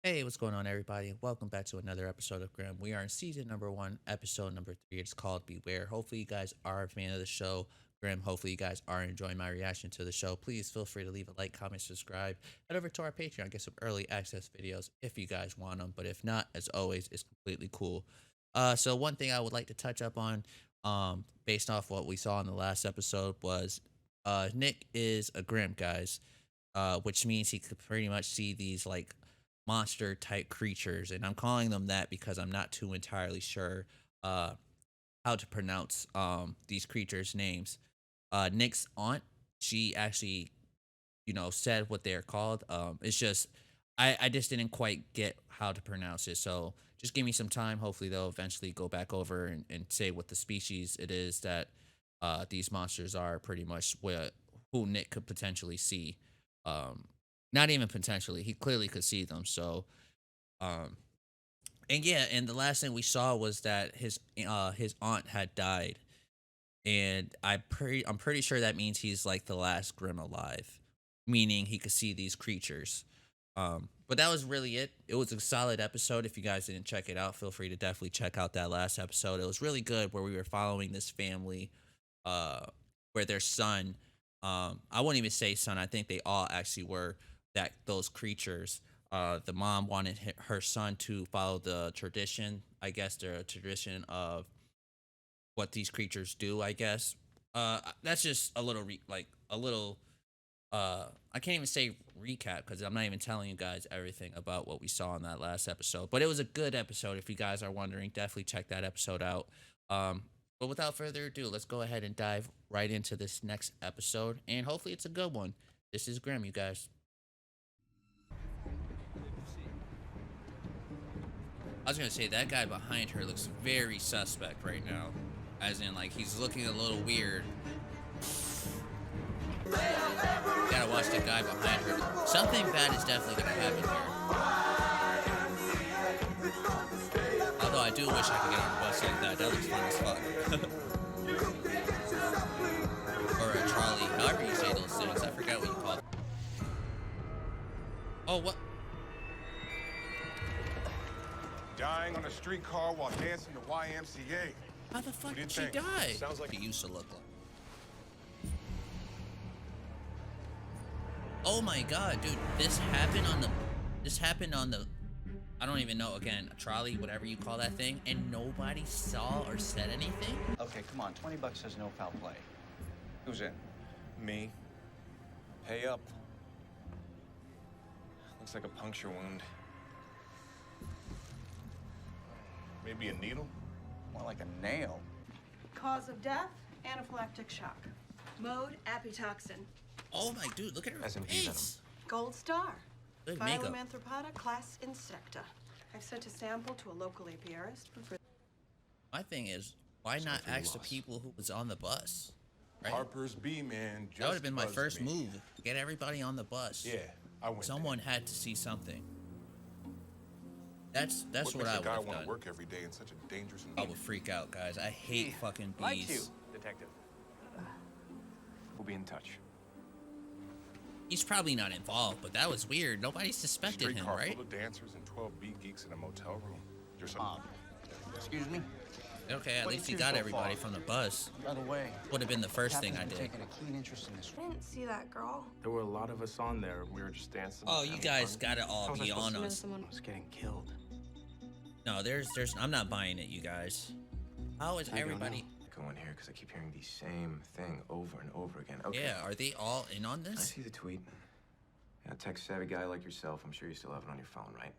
Hey, what's going on, everybody? Welcome back to another episode of Grimm. We are in season number 1, episode number 3. It's called Beware. Hopefully, you guys are a fan of the show, Grimm. Hopefully, you guys are enjoying my reaction to the show. Please feel free to leave a like, comment, subscribe. Head over to our Patreon, get some early access videos if you guys want them. But if not, as always, it's completely cool. So one thing I would like to touch up on, based off what we saw in the last episode, was Nick is a Grimm, guys. Which means he could pretty much see these like monster type creatures, and I'm calling them that because I'm not too entirely sure how to pronounce these creatures' names. Nick's aunt, she actually, said what they're called. It's just I just didn't quite get how to pronounce it. So just give me some time. Hopefully they'll eventually go back over and say what the species it is that these monsters are, pretty much what who Nick could potentially see. Um, Not even potentially, he clearly could see them. So, um, and yeah, and the last thing we saw was that his aunt had died, and I'm pretty sure that means he's like the last Grimm alive, meaning he could see these creatures. But that was really it. It was a solid episode. If you guys didn't check it out, feel free to definitely check out that last episode. It was really good, where we were following this family, uh, where their son, I wouldn't even say son. I think they all actually were that those creatures. The mom wanted her son to follow the tradition. I guess the tradition of what these creatures do. I guess. That's just a little like a little. I can't even say recap because I'm not even telling you guys everything about what we saw in that last episode. But it was a good episode. If you guys are wondering, definitely check that episode out. But without further ado, let's go ahead and dive right into this next episode, and hopefully it's a good one. This is Grimm, you guys. I was gonna say that guy behind her looks very suspect right now, as in like he's looking a little weird. Gotta watch the guy behind her. Something bad is definitely gonna happen here. Although I do wish I could get on a bus like that. That looks fun as fuck. Or a trolley. However you say those things. I forgot what you call them. Oh, what? Dying on a streetcar while dancing to YMCA. How the fuck did she think? die? Sounds like She used to look like. Oh my god, dude, this happened on the I don't even know, again, a trolley, whatever you call that thing, and nobody saw or said anything? Okay, come on. 20 bucks says no foul play. Who's in? me. Pay up. Looks like a puncture wound. Maybe a needle? More like a nail. Cause of death, anaphylactic shock. Mode, apitoxin. Oh my dude, look at her SMG face. Gold star. Good makeup. Phylum Arthropoda, class Insecta. I've sent a sample to a local apiarist for My thing is, why not Something ask the lost. people who was on the bus? Right? Harper's B, man. That would have been my buzzed first me. move. Get everybody on the bus. Yeah, I went Someone had to see something. That's there. what makes I a would guy have want done. to work every day in such a dangerous I would freak out, guys. I hate fucking Like you, bees. detective. We'll be in touch. He's probably not involved, but that was weird. Nobody suspected him, Streetcar right? full of dancers and 12 beat geeks in a motel room. You're some Excuse me? Okay, at What least did he you got so everybody far? from the bus. By the way, Would have been the first thing I Captain's been did. taking a keen interest in this. I didn't see that girl. There were a lot of us on there. We were just dancing. Oh, you having guys fun. gotta all How was I be supposed on to know us. someone. I was getting killed. No, there's, I'm not buying it, you guys. How is I don't everybody? Go in here because I keep hearing the same thing over and over again. Okay. Yeah, are they all in on I this? see the tweet. Yeah, tech-savvy guy like yourself. I'm sure you still have it on your phone, right?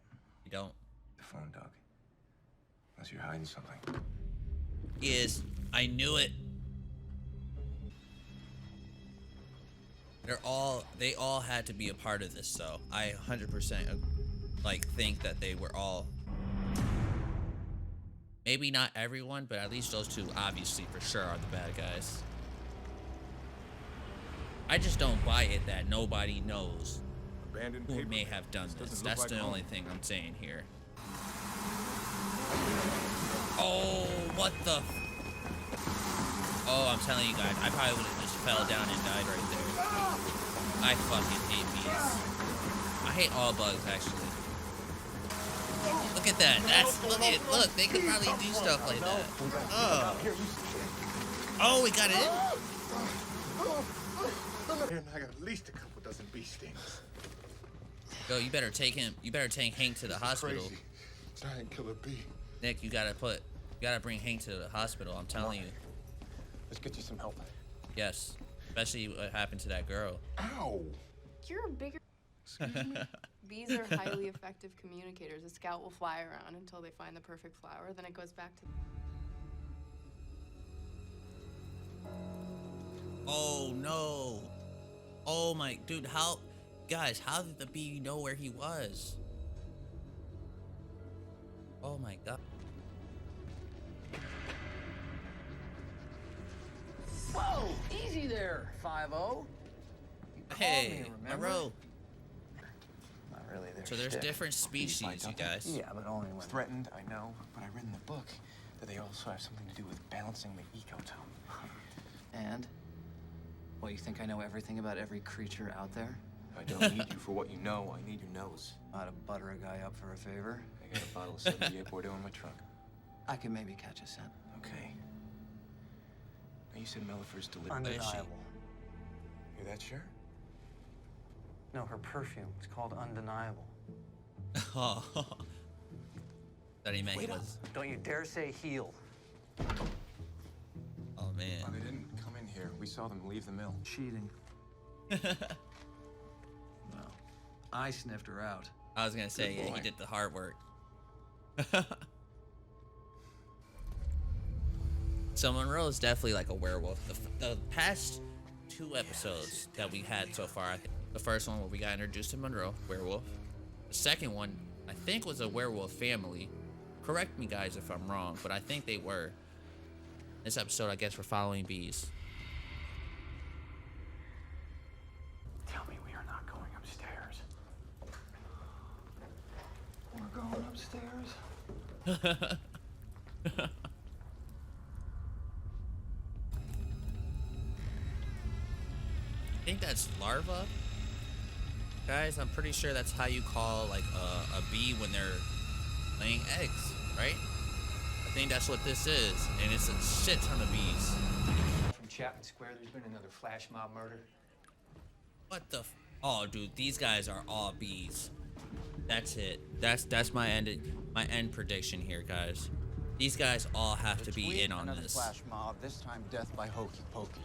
You don't. The phone, Doug. Unless you're hiding something. He is. I knew it. They all had to be a part of this, though. I 100% like think that they were all. Maybe not everyone, but at least those two, obviously, for sure, are the bad guys. I just don't buy it that nobody knows abandoned who paper. may have done This this. doesn't look That's like the home. only thing I'm saying here. Oh, what the? Oh, I'm telling you guys, I probably would have just fell down and died right there. I fucking hate bees. I hate all bugs, actually. Look at that. Look, they could probably do stuff like that. Oh. Oh, we got it. And I got at least a couple dozen bee stings. Yo, you better take Hank to the hospital. Crazy. Giant killer bee. Nick, you gotta bring Hank to the hospital, I'm telling you. Let's get you some help. Yes. Especially what happened to that girl. Ow! You're a bigger. Excuse me. Bees are highly effective communicators. A scout will fly around until they find the perfect flower. Then it goes back to. Oh no. Oh my dude, how did the bee know where he was? Oh my god. Whoa! Easy there, 5-0. Hey, Monroe. Not really there. So there's different species, you guys. Yeah, but only when Threatened, I know, but I read in the book that they also have something to do with balancing the ecotone. And? Well, you think I know everything about every creature out there? I don't need you for what you know. I need your nose. How to butter a guy up for a favor? I got a bottle of 78 Bordeaux in my trunk. I can maybe catch a scent. Okay. Now you said Mellifers delivered. Undeniable. You're that sure? No, her perfume. It's called Undeniable. Oh. That he meant he was. Don't you dare say heel. Oh man. Oh, they didn't come in here. We saw them leave the mill. Cheating. No. I sniffed her out. I was gonna say, Good yeah, boy. he did the hard work. So Monroe is definitely like a werewolf. The past 2 episodes that we had so far, the first one where we got introduced to Monroe, werewolf. The second one, I think, was a werewolf family. Correct me, guys, if I'm wrong, but I think they were. This episode, I guess, we're following bees. Tell me we are not going upstairs. We're going upstairs. I think that's larva. Guys, I'm pretty sure that's how you call like a bee when they're laying eggs, right? I think that's what this is, and it's a shit ton of bees. From Chapman Square, there's been another flash mob murder. What the? Oh, dude, these guys are all bees. That's it. That's my end prediction here, guys. These guys all have to be in on another this. flash mob, this time death by hokey pokey.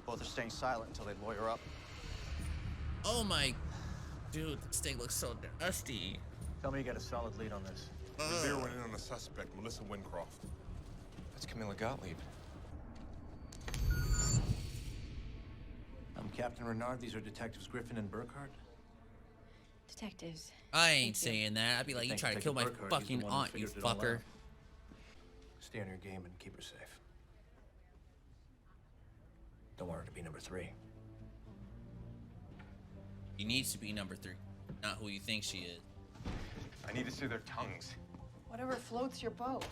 Both are staying silent until they lawyer up. Oh my, dude, this thing looks so dusty. Tell me you got a solid lead on this. We're zeroing in on the suspect, Melissa Wincroft. That's Camilla Gottlieb. I'm Captain Renard. These are Detectives Griffin and Burkhardt. Detectives. I ain't saying that. I'd be like, you Thanks, try to kill my Detective Burkhardt. He's the fucking one who aunt, you figured it all fucker. out. Stay on your game and keep her safe. Don't want her to be number 3. He needs to be number 3, not who you think she is. I need to see their tongues. Whatever floats your boat.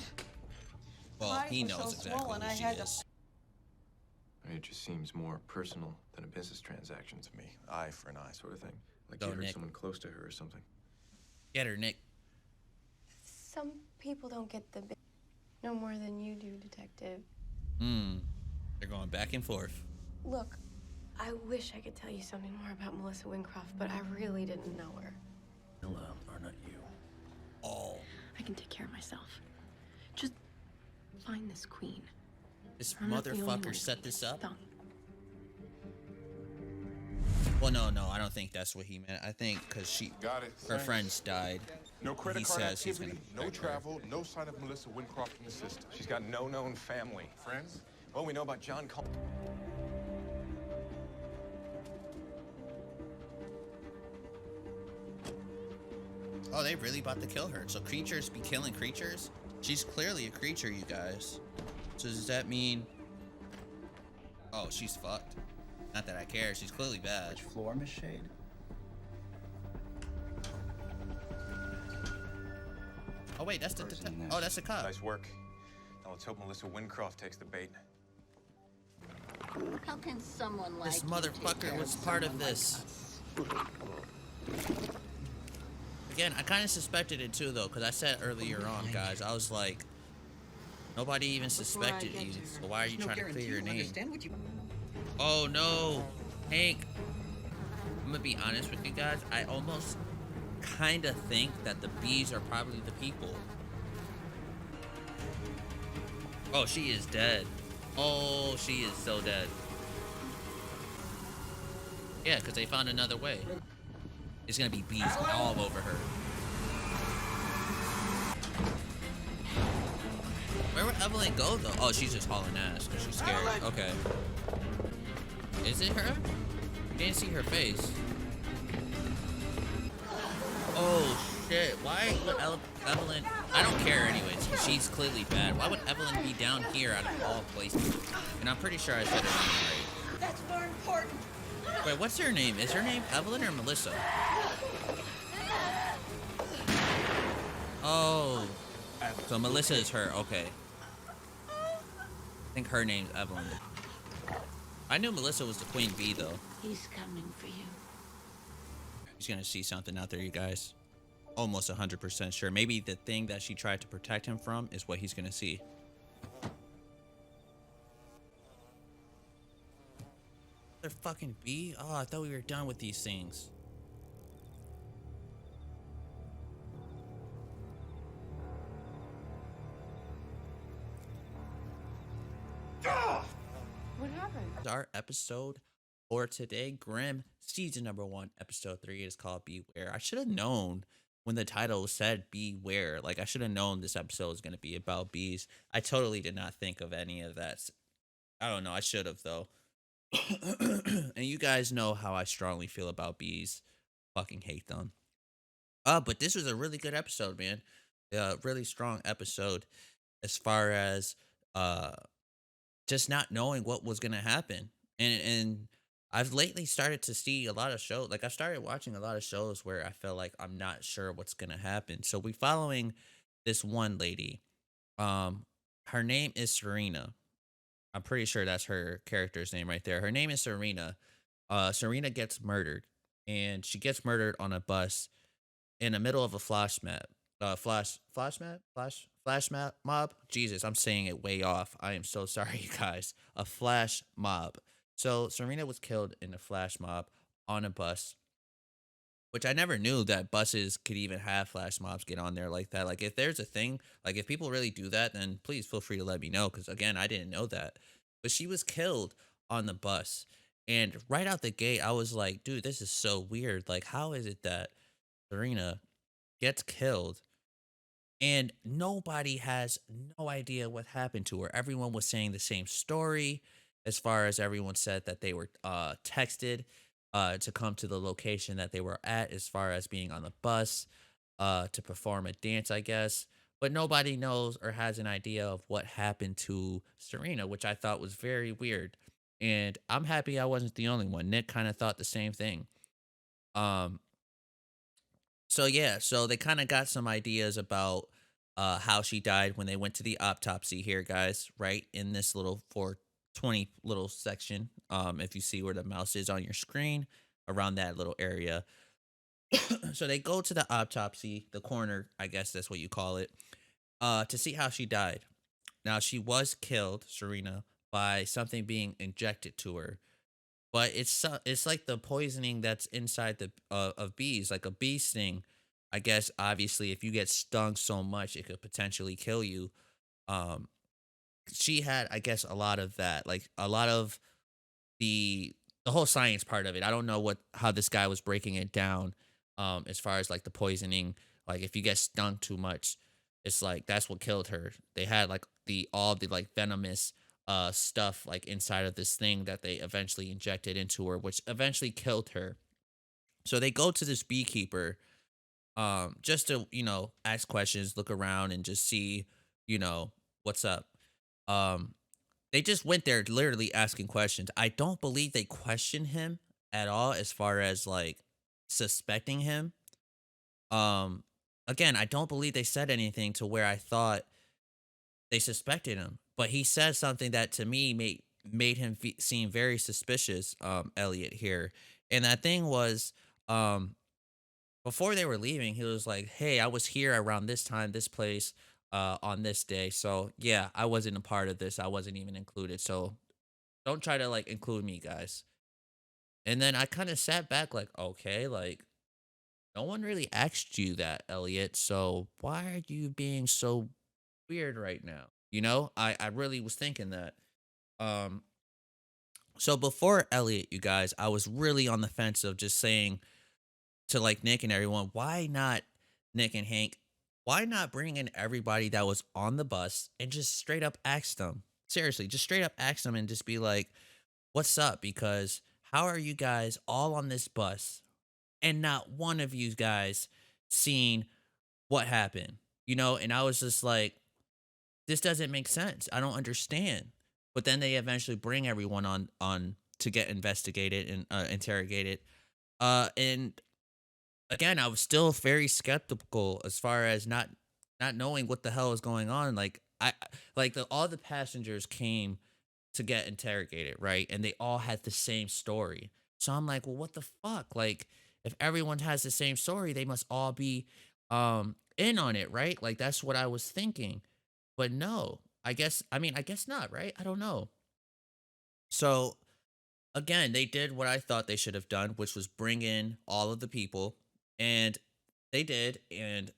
Well, Eyes he were knows so exactly swollen, who I she had to- is. It just seems more personal than a business transaction to me. Eye for an eye sort of thing. Like Go, you hurt Nick. someone close to her or something. Get her, Nick. Some people don't get the no more than you do, Detective. They're going back and forth. Look, I wish I could tell you something more about Melissa Wincroft, but I really didn't know her. Camilla, or not you. Oh, I can take care of myself. Just find this queen. this I'm not the only one motherfucker set this up? Done. Well, no, I don't think that's what he meant. I think because Got it. her Thanks. friends died. No credit He card says he's activity, gonna no protect her. travel, no sign of Melissa Wincroft in the system. She's got no known family. Friends? Well, we know about John Col- Oh, they really about to kill her. So creatures be killing creatures? She's clearly a creature, you guys. So does that mean... Oh, she's fucked. Not that I care. She's clearly bad. Which floor, Miss Shade? Oh, wait, that's the... Oh, that's the cop. Nice work. Now let's hope Melissa Wincroft takes the bait. How can someone like This you take motherfucker care was of part of someone like this. us? Look again, I kind of suspected it too, though, because I said earlier on, guys, I was like, nobody even suspected you, so why are you trying to clear your name? Oh no, Hank. I'm gonna be honest with you guys. I almost kind of think that the bees are probably the people. Oh, she is dead. Oh, she is so dead. Yeah, because they found another way. It's gonna be bees all over her. Where would Evelyn go though? Oh, she's just hauling ass because she's scared. Okay. Is it her? You didn't see her face. Oh shit! Why would Evelyn? I don't care anyways. She's clearly bad. Why would Evelyn be down here out of all places? And I'm pretty sure I said her name right. That's more important. Wait, what's her name? Is her name Evelyn or Melissa? Oh, so Melissa is her. Okay. I think her name's Evelyn. I knew Melissa was the queen bee though. He's coming for you. He's gonna see something out there, you guys. Almost 100% sure. Maybe the thing that she tried to protect him from is what he's gonna see. They're fucking bee? Oh, I thought we were done with these things. What happened? Our episode for today, Grimm, season number 1, episode 3. It is called Beware. I should have known when the title said Beware. Like, I should have known this episode was going to be about bees. I totally did not think of any of that. I don't know. I should have, though. And you guys know how I strongly feel about bees. Fucking hate them. But this was a really good episode, man. Really strong episode as far as just not knowing what was gonna happen. And I've lately started to see a lot of shows. Like, I've started watching a lot of shows where I feel like I'm not sure what's gonna happen. So we following this one lady. Her name is Serena. I'm pretty sure that's her character's name right there. Her name is Serena. Serena gets murdered, and she gets murdered on a bus in the middle of a flash mob. Jesus, I'm saying it way off. I am so sorry, you guys. A flash mob. So Serena was killed in a flash mob on a bus, which I never knew that buses could even have flash mobs get on there like that. Like, if there's a thing, like, if people really do that, then please feel free to let me know, because again, I didn't know that. But she was killed on the bus, and right out the gate, I was like, dude, this is so weird. Like, how is it that Serena gets killed and nobody has no idea what happened to her? Everyone was saying the same story, as far as everyone said that they were texted to come to the location that they were at, as far as being on the bus to perform a dance, I guess. But nobody knows or has an idea of what happened to Serena, which I thought was very weird. And I'm happy I wasn't the only one. Nick kind of thought the same thing. Um, so yeah, so they kind of got some ideas about how she died when they went to the autopsy here, guys, right in this little 420 little section. If you see where the mouse is on your screen, around that little area. So they go to the autopsy, the coroner, I guess that's what you call it, to see how she died. Now, she was killed, Serena, by something being injected to her. But it's like the poisoning that's inside the of bees, like a bee sting. I guess obviously if you get stung so much, it could potentially kill you. Um, she had, I guess, a lot of that, like a lot of the whole science part of it. I don't know how this guy was breaking it down, as far as like the poisoning. Like, if you get stung too much, it's like that's what killed her. They had like all the like venomous stuff like inside of this thing that they eventually injected into her, which eventually killed her. So they go to this beekeeper just to, ask questions, look around, and just see, what's up. They just went there literally asking questions. I don't believe they questioned him at all, as far as like suspecting him. Um Again, I don't believe they said anything to where I thought they suspected him, but he said something that to me made him seem very suspicious, Elliot here. And that thing was, before they were leaving, he was like, "Hey, I was here around this time, this place, on this day. So yeah, I wasn't a part of this. I wasn't even included. So don't try to like include me, guys." And then I kind of sat back like, okay, like no one really asked you that, Elliot. So why are you being so weird right now? I really was thinking that. Um, so before Elliot, you guys, I was really on the fence of just saying to like Nick and everyone, why not Nick and Hank? Why not bring in everybody that was on the bus and just straight up ask them? Seriously, just straight up ask them and just be like, what's up? Because how are you guys all on this bus and not one of you guys seen what happened? And I was just like, this doesn't make sense. I don't understand. But then they eventually bring everyone on to get investigated and interrogated. And again, I was still very skeptical as far as not knowing what the hell is going on. Like all the passengers came to get interrogated, right? And they all had the same story. So I'm like, well, what the fuck? Like, if everyone has the same story, they must all be in on it, right? Like that's what I was thinking. But no, I guess not, right? I don't know. So again, they did what I thought they should have done, which was bring in all of the people, and they did, and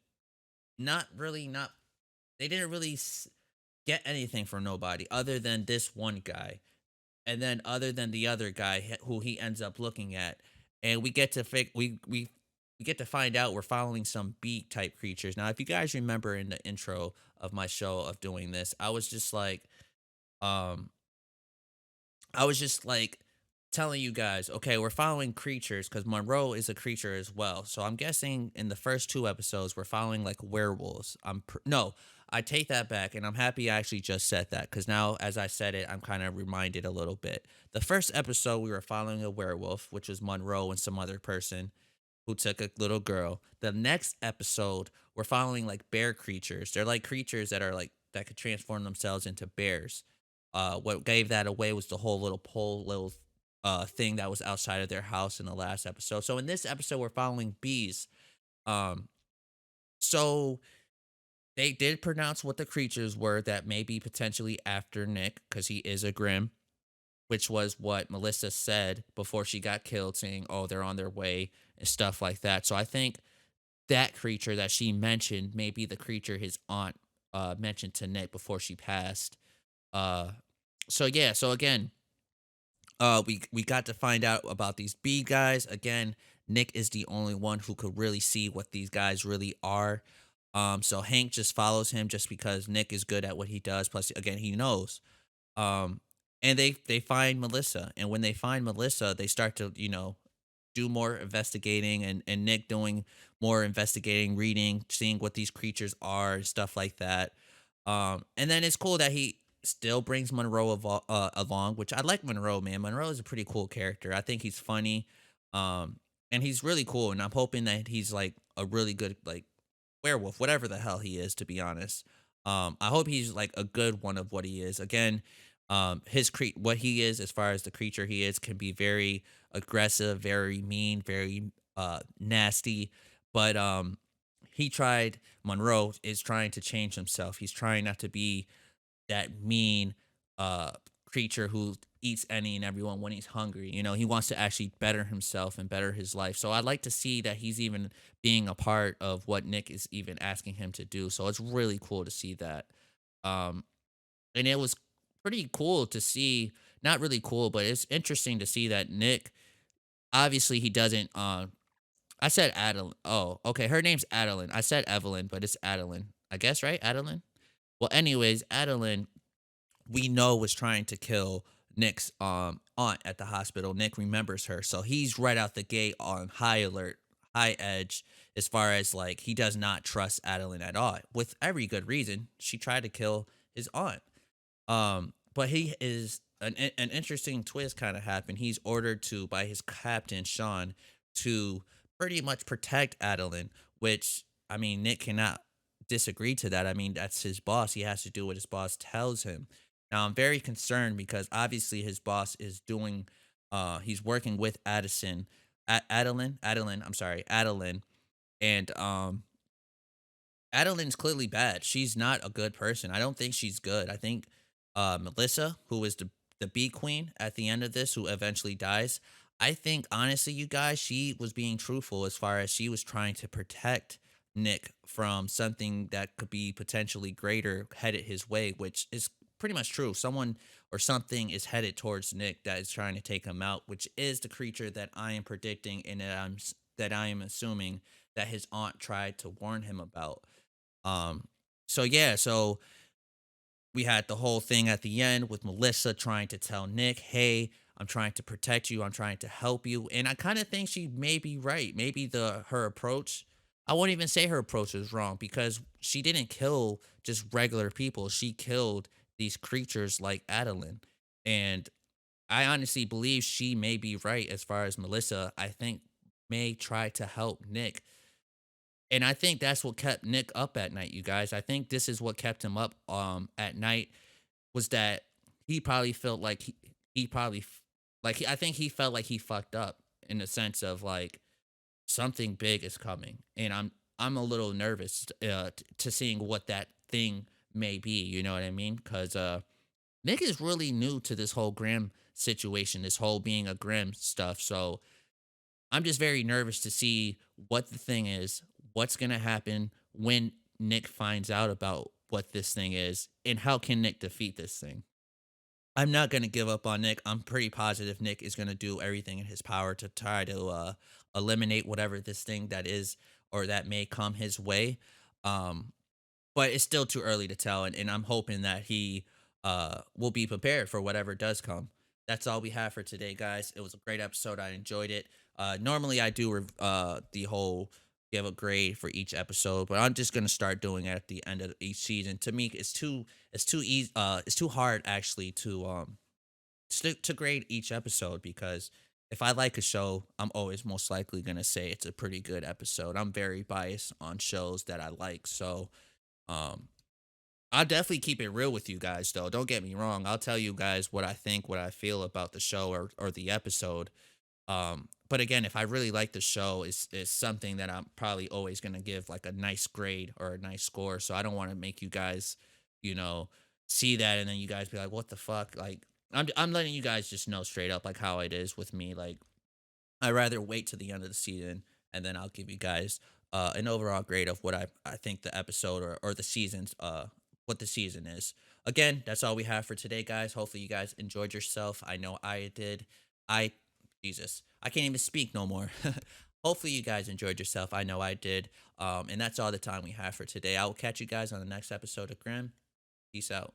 not they didn't really get anything from nobody other than this one guy, and then other than the other guy who he ends up looking at, and we get to we get to find out we're following some beat type creatures. Now, if you guys remember in the intro of my show of doing this, um, I was just like telling you guys, okay, we're following creatures because Monroe is a creature as well. So I'm guessing in the first two episodes we're following like werewolves. No, I take that back, and I'm happy I actually just said that because now, as I said it, I'm kind of reminded a little bit. The first episode we were following a werewolf, which was Monroe and some other person who took a little girl. The next episode we're following like bear creatures. They're like creatures that are like that could transform themselves into bears. What gave that away was the whole little pole little thing that was outside of their house in the last episode. So in this episode, we're following bees. Um, so they did pronounce what the creatures were that may be potentially after Nick because he is a Grimm, which was what Melissa said before she got killed, saying, "Oh, they're on their way" and stuff like that. So I think that creature that she mentioned may be the creature his aunt mentioned to Nick before she passed. Uh, so yeah, so again, we got to find out about these B guys. Again, Nick is the only one who could really see what these guys really are. So Hank just follows him just because Nick is good at what he does. Plus, again, he knows. Um, and they find Melissa, and when they find Melissa, they start to do more investigating, and Nick doing more investigating, reading, seeing what these creatures are, stuff like that. And then it's cool that he still brings Monroe along, which I like Monroe, man. Monroe is a pretty cool character. I think he's funny, and he's really cool. And I'm hoping that he's like a really good like werewolf, whatever the hell he is. To be honest, I hope he's like a good one of what he is. Again, what he is as far as the creature he is can be very aggressive, very mean, very nasty, but Monroe is trying to change himself. He's trying not to be that mean uh creature who eats any and everyone when he's hungry. He wants to actually better himself and better his life. So I'd like to see that he's even being a part of what Nick is even asking him to do. So it's really cool to see that. Um and it was pretty cool to see, not really cool, but it's interesting to see that Nick, obviously he doesn't I said Adeline. Oh, okay. Her name's Adeline. I said Evelyn, but it's Adeline. I guess, right? Adeline? Well, anyways, Adeline, we know, was trying to kill Nick's aunt at the hospital. Nick remembers her. So he's right out the gate on high alert, high edge, as far as like he does not trust Adeline at all. With every good reason. She tried to kill his aunt. But he is an interesting twist kind of happened. He's ordered to by his captain Sean to pretty much protect Adeline, which I mean Nick cannot disagree to that. I mean that's his boss. He has to do what his boss tells him. Now I'm very concerned because obviously his boss is doing he's working with Addison, Adeline, I'm sorry, Adeline. And Adeline's clearly bad. She's not a good person. I don't think she's good. I think Melissa, who is the bee queen at the end of this, who eventually dies, I think honestly, you guys, she was being truthful as far as she was trying to protect Nick from something that could be potentially greater headed his way, which is pretty much true. Someone or something is headed towards Nick that is trying to take him out, which is the creature that I am predicting and that I am assuming that his aunt tried to warn him about. Um, so yeah, so we had the whole thing at the end with Melissa trying to tell Nick, "Hey, I'm trying to protect you. I'm trying to help you." And I kind of think she may be right. Maybe the her approach, I won't even say her approach is wrong because she didn't kill just regular people. She killed these creatures like Adeline. And I honestly believe she may be right as far as Melissa, I think, may try to help Nick. And I think that's what kept Nick up at night, you guys. I think this is what kept him up at night was that he probably felt like he probably I think he felt like he fucked up in the sense of like something big is coming, and I'm a little nervous to seeing what that thing may be. You know what I mean? Because Nick is really new to this whole Grimm situation, this whole being a Grimm stuff. So I'm just very nervous to see what the thing is, what's gonna happen when Nick finds out about what this thing is, and how can Nick defeat this thing. I'm not gonna give up on Nick. I'm pretty positive Nick is gonna do everything in his power to try to eliminate whatever this thing that is or that may come his way. Um, but it's still too early to tell, and I'm hoping that he will be prepared for whatever does come. That's all we have for today, guys. It was a great episode. I enjoyed it. Normally I do the whole give a grade for each episode, but I'm just gonna start doing it at the end of each season. To me, it's too easy it's too hard actually to grade each episode because if I like a show, I'm always most likely gonna say it's a pretty good episode. I'm very biased on shows that I like, so um I'll definitely keep it real with you guys, though. Don't get me wrong. I'll tell you guys what I think, what I feel about the show or the episode. But again, if I really like the show, is something that I'm probably always gonna give like a nice grade or a nice score. So I don't want to make you guys, you know, see that and then you guys be like, "What the fuck?" Like I'm letting you guys just know straight up like how it is with me. Like I rather wait to the end of the season and then I'll give you guys an overall grade of what I think the episode or the season's what the season is. Again, that's all we have for today, guys. Hopefully you guys enjoyed yourself. I know I did. I Jesus, I can't even speak no more. Hopefully you guys enjoyed yourself. I know I did. And that's all the time we have for today. I will catch you guys on the next episode of Grimm. Peace out.